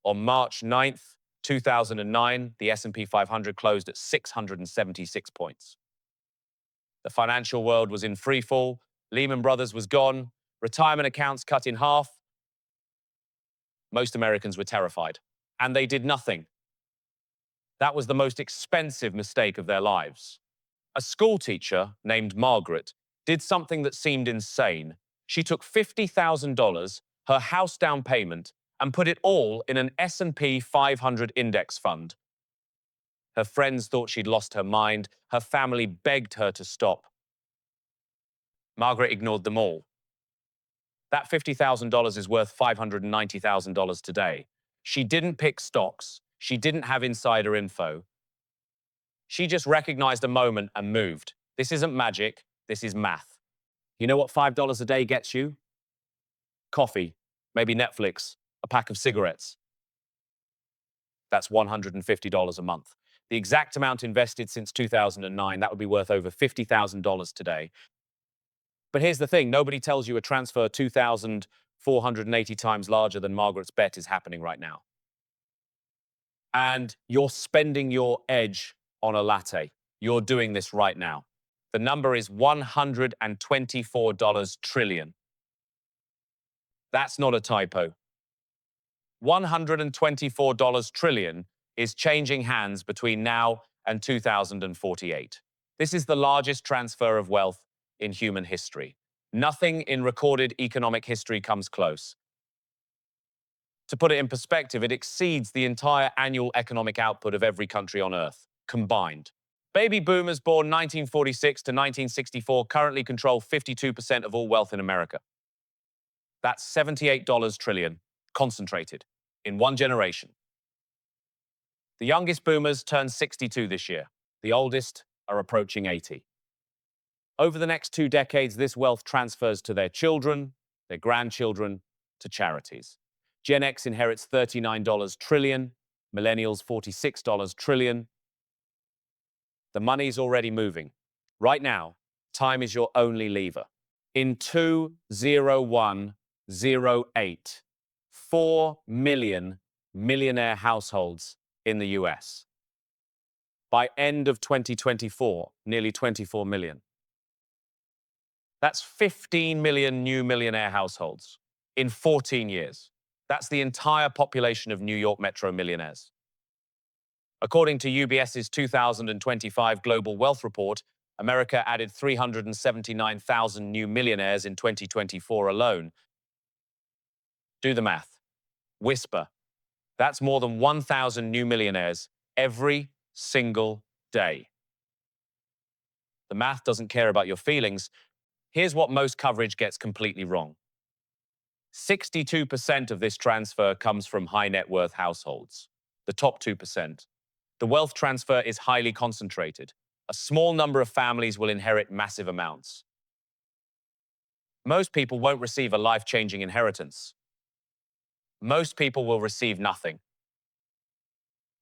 On March 9th, 2009, the S&P 500 closed at 676 points. The financial world was in free fall. Lehman Brothers was gone. Retirement accounts cut in half. Most Americans were terrified, and they did nothing. That was the most expensive mistake of their lives. A school teacher named Margaret did something that seemed insane. She took $50,000, her house down payment, and put it all in an S&P 500 index fund. Her friends thought she'd lost her mind. Her family begged her to stop. Margaret ignored them all. That $50,000 is worth $590,000 today. She didn't pick stocks. She didn't have insider info. She just recognized a moment and moved. This isn't magic. This is math. You know what $5 a day gets you? Coffee, maybe Netflix, a pack of cigarettes. That's $150 a month. The exact amount invested since 2009, that would be worth over $50,000 today. But here's the thing, nobody tells you a transfer 2,480 times larger than Margaret's bet is happening right now. And you're spending your edge on a latte. You're doing this right now. The number is $124 trillion. That's not a typo. $124 trillion is changing hands between now and 2048. This is the largest transfer of wealth in human history. Nothing in recorded economic history comes close. To put it in perspective, it exceeds the entire annual economic output of every country on Earth, combined. Baby boomers born 1946 to 1964 currently control 52% of all wealth in America. That's $78 trillion, concentrated, in one generation. The youngest boomers turn 62 this year. The oldest are approaching 80. Over the next 2 decades, this wealth transfers to their children, their grandchildren, to charities. Gen X inherits $39 trillion, millennials $46 trillion. The money's already moving. Right now, time is your only lever. In 20108, 4 million millionaire households in the US. By end of 2024, nearly 24 million. That's 15 million new millionaire households in 14 years. That's the entire population of New York Metro millionaires. According to UBS's 2025 Global Wealth Report, America added 379,000 new millionaires in 2024 alone. Do the math. Whisper. That's more than 1,000 new millionaires every single day. The math doesn't care about your feelings. Here's what most coverage gets completely wrong. 62% of this transfer comes from high net worth households, the top 2%. The wealth transfer is highly concentrated. A small number of families will inherit massive amounts. Most people won't receive a life-changing inheritance. Most people will receive nothing.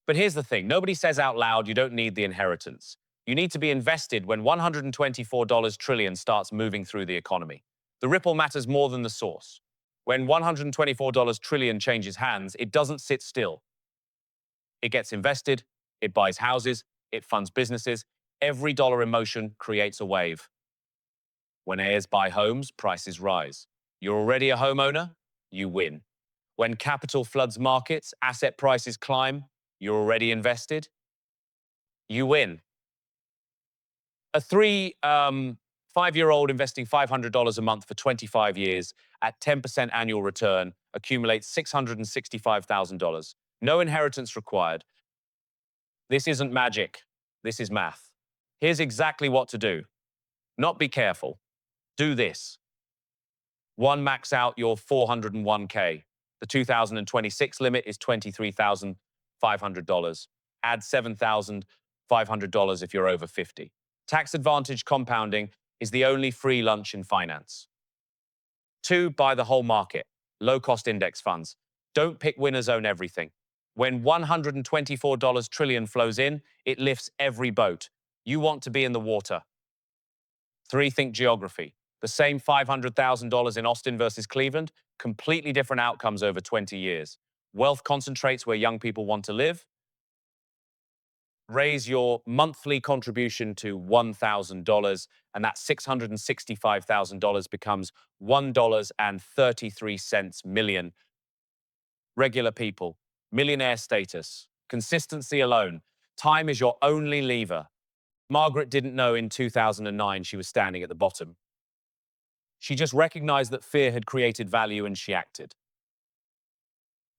But here's the thing, nobody says out loud you don't need the inheritance. You need to be invested when $124 trillion starts moving through the economy. The ripple matters more than the source. When $124 trillion changes hands, it doesn't sit still. It gets invested, it buys houses, it funds businesses. Every dollar in motion creates a wave. When heirs buy homes, prices rise. You're already a homeowner, you win. When capital floods markets, asset prices climb, you're already invested, you win. A 5-year-old investing $500 a month for 25 years at 10% annual return accumulates $665,000. No inheritance required. This isn't magic. This is math. Here's exactly what to do. Not be careful. Do this. 1, max out your 401k. The 2026 limit is $23,500. Add $7,500 if you're over 50. Tax advantage compounding is the only free lunch in finance. 2, buy the whole market. Low-cost index funds. Don't pick winners, own everything. When $124 trillion flows in, it lifts every boat. You want to be in the water. 3, think geography. The same $500,000 in Austin versus Cleveland, completely different outcomes over 20 years. Wealth concentrates where young people want to live. Raise your monthly contribution to $1,000, and that $665,000 becomes $1.33 million. Regular people, millionaire status, consistency alone. Time is your only lever. Margaret didn't know in 2009 she was standing at the bottom. She just recognized that fear had created value and she acted.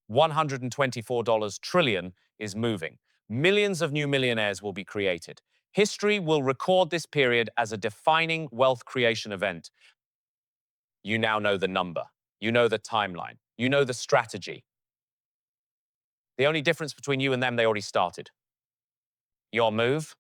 $124 trillion is moving. Millions of new millionaires will be created. History will record this period as a defining wealth creation event. You now know the number. You know the timeline. You know the strategy. The only difference between you and them, they already started. Your move?